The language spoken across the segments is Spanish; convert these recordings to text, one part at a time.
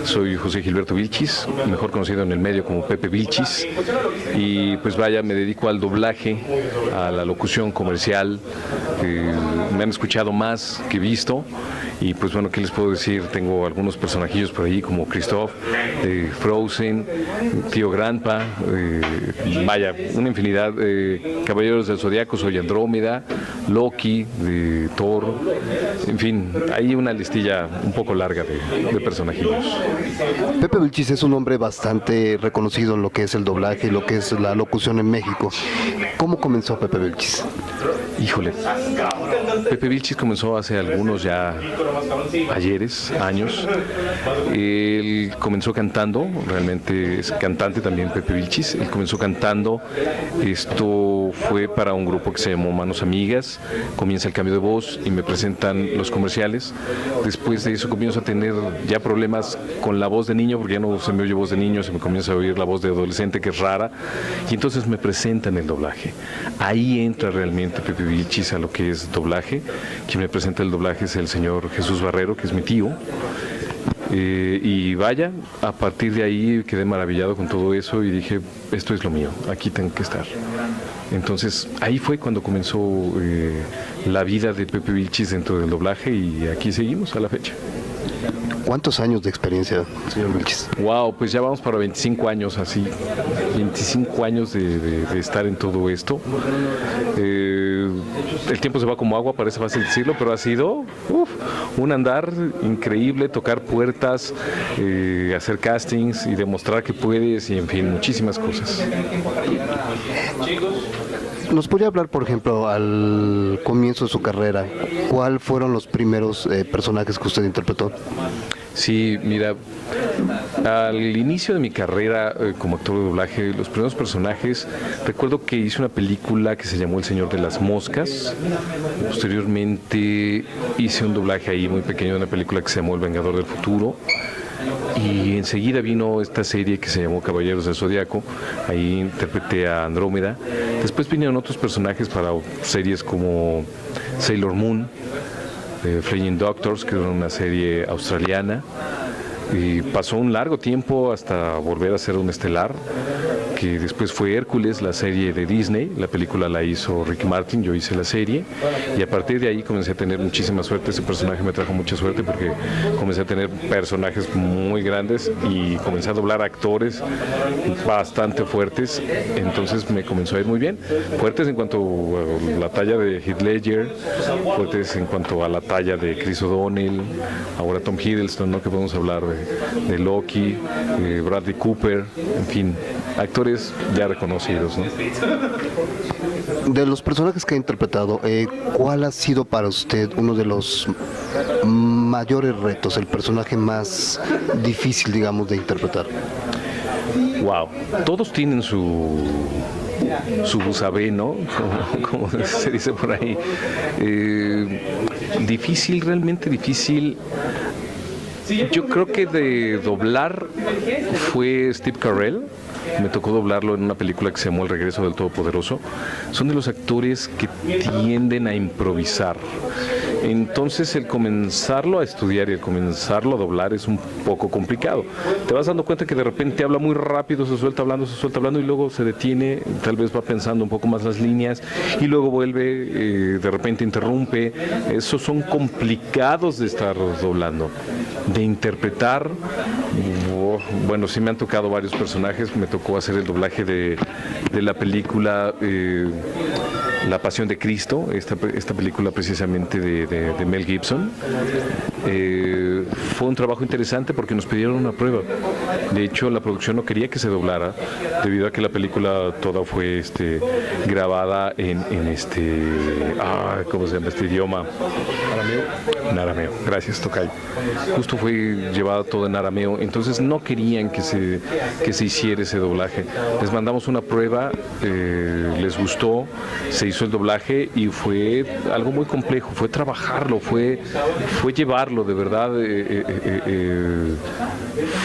Soy José Gilberto Vilchis, mejor conocido en el medio como Pepe Vilchis, y pues vaya, me dedico al doblaje, a la locución comercial. Me han escuchado más que visto, y pues bueno, ¿qué les puedo decir? Tengo algunos personajillos por ahí como Christoph, Frozen, Tío Grandpa, vaya, una infinidad. Caballeros del Zodiaco, soy Andrómeda, Loki, de Thor, en fin, hay una listilla un poco larga de personajillos. Pepe Vilchis es un hombre bastante reconocido en lo que es el doblaje y lo que es la locución en México. ¿Cómo comenzó Pepe Vilchis? Híjole, Pepe Vilchis comenzó hace algunos ya años. Él comenzó cantando, realmente es cantante también Pepe Vilchis. Él comenzó cantando, esto fue para un grupo que se llamó Manos Amigas. Comienza el cambio de voz y me presentan los comerciales. Después de eso comienzo a tener ya problemas con la voz de niño, porque ya no se me oye voz de niño, se me comienza a oír la voz de adolescente, que es rara, y entonces me presentan el doblaje. Ahí entra realmente Pepe Vilchis a lo que es doblaje. Quien me presenta el doblaje es el señor Jesús Barrero, que es mi tío. Y vaya, a partir de ahí quedé maravillado con todo eso y dije, esto es lo mío, aquí tengo que estar. Entonces ahí fue cuando comenzó la vida de Pepe Vilchis dentro del doblaje, y aquí seguimos a la fecha. ¿Cuántos años de experiencia, señor Vilchis? Wow, pues ya vamos para 25 años así, 25 años de estar en todo esto. El tiempo se va como agua, parece fácil decirlo, pero ha sido un andar increíble, tocar puertas, hacer castings y demostrar que puedes, y en fin, muchísimas cosas. ¿Nos podría hablar, por ejemplo, al comienzo de su carrera, cuáles fueron los primeros personajes que usted interpretó? Sí, mira, al inicio de mi carrera como actor de doblaje, los primeros personajes, recuerdo que hice una película que se llamó El Señor de las Moscas. Posteriormente hice un doblaje ahí muy pequeño de una película que se llamó El Vengador del Futuro. Y enseguida vino esta serie que se llamó Caballeros del Zodiaco. Ahí interpreté a Andrómeda. Después vinieron otros personajes para series como Sailor Moon, Flying Doctors, que era una serie australiana. Y pasó un largo tiempo hasta volver a ser un estelar, que después fue Hércules, la serie de Disney. La película la hizo Ricky Martin, yo hice la serie, y a partir de ahí comencé a tener muchísima suerte. Ese personaje me trajo mucha suerte porque comencé a tener personajes muy grandes y comencé a doblar actores bastante fuertes. Entonces me comenzó a ir muy bien, fuertes en cuanto a la talla de Heath Ledger, fuertes en cuanto a la talla de Chris O'Donnell, ahora Tom Hiddleston, ¿no? Que podemos hablar de Loki, Bradley Cooper, en fin, actores ya reconocidos, ¿no? De los personajes que ha interpretado, ¿cuál ha sido para usted uno de los mayores retos, el personaje más difícil, digamos, de interpretar? Wow, todos tienen su busabé, ¿no? Como se dice por ahí. Difícil, realmente difícil. Yo creo que de doblar fue Steve Carell. Me tocó doblarlo en una película que se llamó El Regreso del Todopoderoso. Son de los actores que tienden a improvisar. Entonces el comenzarlo a estudiar y el comenzarlo a doblar es un poco complicado. Te vas dando cuenta que de repente habla muy rápido, se suelta hablando y luego se detiene, tal vez va pensando un poco más las líneas y luego vuelve, de repente interrumpe. Esos son complicados de estar doblando. De interpretar, bueno, sí me han tocado varios personajes. Me tocó hacer el doblaje de la película La Pasión de Cristo, esta película precisamente de Mel Gibson. Fue un trabajo interesante porque nos pidieron una prueba. De hecho, la producción no quería que se doblara, debido a que la película toda fue grabada en ¿cómo se llama este idioma? Arameo. Gracias, tocayo. Justo fue llevada todo en arameo, entonces no querían que se hiciera ese doblaje. Les mandamos una prueba, les gustó, se hizo el doblaje y fue algo muy complejo, fue trabajarlo, fue llevarlo, de verdad,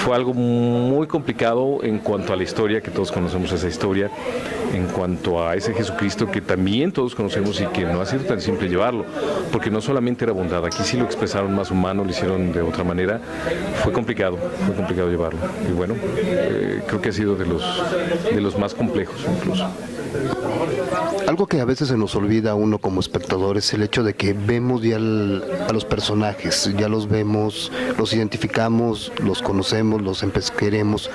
fue algo muy complicado en cuanto a la historia, que todos conocemos esa historia, en cuanto a ese Jesucristo que también todos conocemos y que no ha sido tan simple llevarlo, porque no solamente era bondad, aquí sí lo expresaron más humano, lo hicieron de otra manera, fue complicado llevarlo, y bueno, creo que ha sido de los más complejos incluso. Algo que a veces se nos olvida a uno como espectador es el hecho de que vemos ya a los personajes, ya los vemos, los identificamos, los conocemos, los queremos,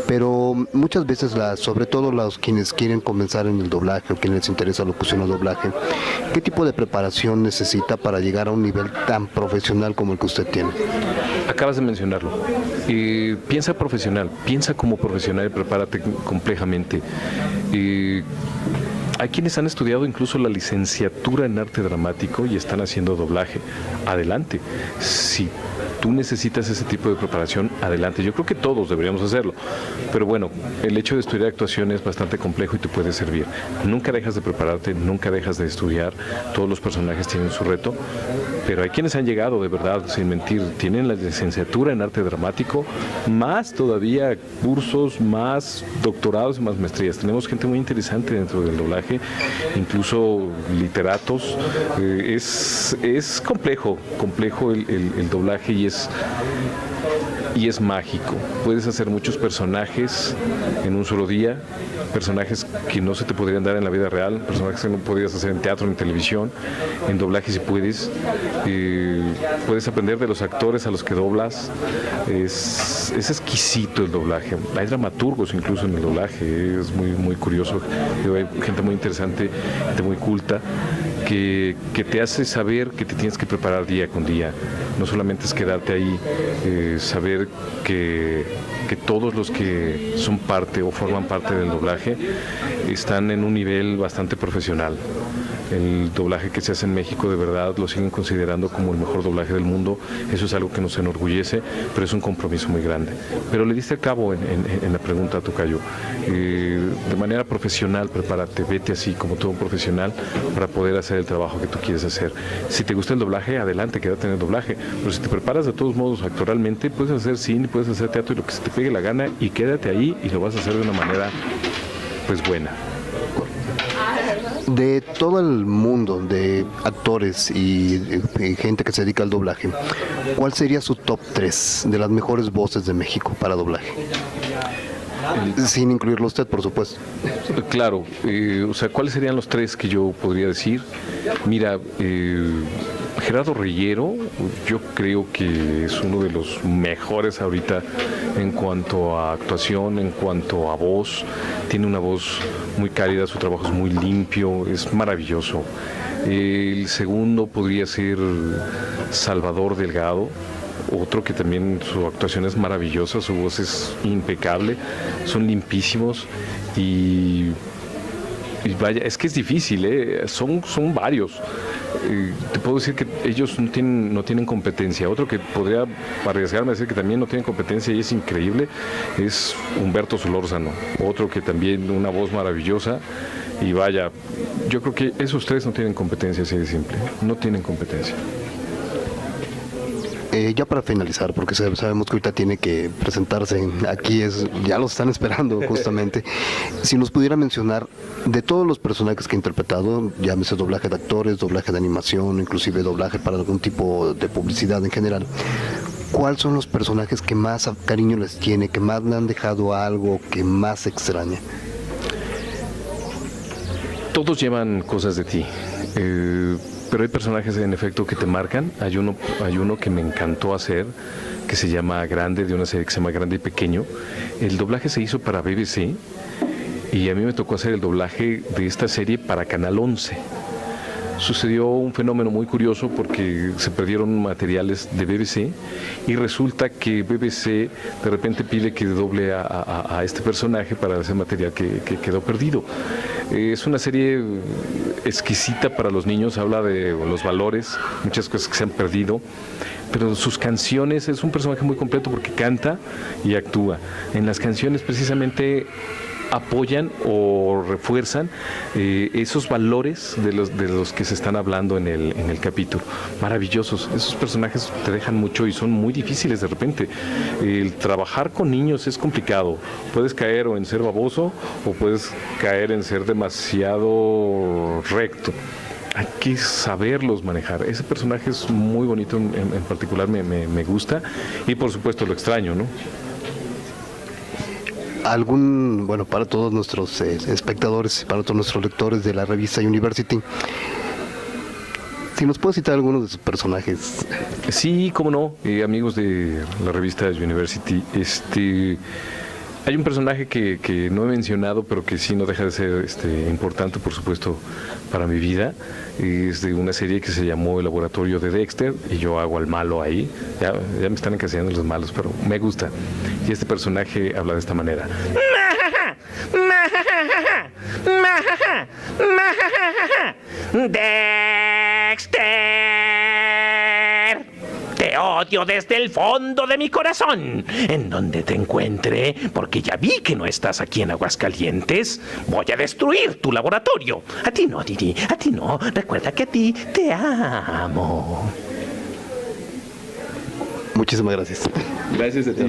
pero muchas veces, sobre todo los quienes quieren comenzar en el doblaje o quienes les interesa la locución o doblaje, ¿qué tipo de preparación necesita para llegar a un nivel tan profesional como el que usted tiene? Acabas de mencionarlo. Piensa profesional, piensa como profesional y prepárate complejamente. Hay quienes han estudiado incluso la licenciatura en arte dramático y están haciendo doblaje. Adelante. Si tú necesitas ese tipo de preparación, adelante. Yo creo que todos deberíamos hacerlo. Pero bueno, el hecho de estudiar actuación es bastante complejo y te puede servir. Nunca dejas de prepararte, nunca dejas de estudiar. Todos los personajes tienen su reto. Pero hay quienes han llegado, de verdad, sin mentir, tienen la licenciatura en arte dramático, más todavía cursos, más doctorados y más maestrías. Tenemos gente muy interesante dentro del doblaje, incluso literatos. Es complejo el doblaje y es mágico. Puedes hacer muchos personajes en un solo día, personajes que no se te podrían dar en la vida real, personajes que no podrías hacer en teatro, en televisión, en doblaje si puedes. Puedes aprender de los actores a los que doblas. Es exquisito el doblaje. Hay dramaturgos incluso en el doblaje, es muy curioso. Hay gente muy interesante, gente muy culta, que te hace saber que te tienes que preparar día con día. No solamente es quedarte ahí, saber que todos los que son parte o forman parte del doblaje están en un nivel bastante profesional. El doblaje que se hace en México de verdad lo siguen considerando como el mejor doblaje del mundo. Eso es algo que nos enorgullece, pero es un compromiso muy grande. Pero le diste a cabo en la pregunta, Tocayo. De manera profesional, prepárate, vete así como todo un profesional para poder hacer el trabajo que tú quieres hacer. Si te gusta el doblaje, adelante, quédate en el doblaje. Pero si te preparas de todos modos actoralmente, puedes hacer cine, puedes hacer teatro y lo que se te pegue la gana, y quédate ahí y lo vas a hacer de una manera pues buena. De todo el mundo de actores y gente que se dedica al doblaje, ¿cuál sería su top 3 de las mejores voces de México para doblaje? Sin incluirlo usted, por supuesto. Claro, ¿cuáles serían los 3 que yo podría decir? Mira, Gerardo Reyero, yo creo que es uno de los mejores ahorita en cuanto a actuación, en cuanto a voz. Tiene una voz muy cálida, su trabajo es muy limpio, es maravilloso. El segundo podría ser Salvador Delgado, otro que también su actuación es maravillosa, su voz es impecable, son limpísimos y vaya, es que es difícil, son varios. Te puedo decir que ellos no tienen competencia. Otro que podría arriesgarme a decir que también no tienen competencia y es increíble es Humberto Solórzano, otro que también una voz maravillosa. Y vaya, yo creo que esos 3 no tienen competencia, así de simple, no tienen competencia. Ya para finalizar, porque sabemos que ahorita tiene que presentarse aquí, ya lo están esperando justamente. Si nos pudiera mencionar de todos los personajes que ha interpretado, llámese doblaje de actores, doblaje de animación, inclusive doblaje para algún tipo de publicidad en general, ¿cuáles son los personajes que más cariño les tiene, que más le han dejado algo, que más extraña? Todos llevan cosas de ti. Pero hay personajes en efecto que te marcan. Hay uno que me encantó hacer, que se llama Grande, de una serie que se llama Grande y Pequeño. El doblaje se hizo para BBC y a mí me tocó hacer el doblaje de esta serie para Canal 11. Sucedió un fenómeno muy curioso porque se perdieron materiales de BBC y resulta que BBC de repente pide que doble a este personaje para ese material que quedó perdido. Es una serie exquisita para los niños, habla de los valores, muchas cosas que se han perdido, pero sus canciones, es un personaje muy completo porque canta y actúa. En las canciones precisamente apoyan o refuerzan esos valores de los que se están hablando en el capítulo. Maravillosos. Esos personajes te dejan mucho y son muy difíciles de repente. El trabajar con niños es complicado. Puedes caer o en ser baboso o puedes caer en ser demasiado recto. Hay que saberlos manejar. Ese personaje es muy bonito, en particular me gusta, y por supuesto lo extraño, ¿no? Bueno, para todos nuestros espectadores, para todos nuestros lectores de la revista University, si nos puedes citar algunos de sus personajes. Sí, cómo no, amigos de la revista University, hay un personaje que no he mencionado, pero que sí no deja de ser importante, por supuesto, para mi vida. Es de una serie que se llamó El Laboratorio de Dexter, y yo hago al malo ahí. Ya me están encasillando los malos, pero me gusta. Y este personaje habla de esta manera. ¡Dexter! Te odio desde el fondo de mi corazón. En donde te encuentre, porque ya vi que no estás aquí en Aguascalientes, voy a destruir tu laboratorio. A ti no, Didi, a ti no. Recuerda que a ti te amo. Muchísimas gracias. Gracias a ti.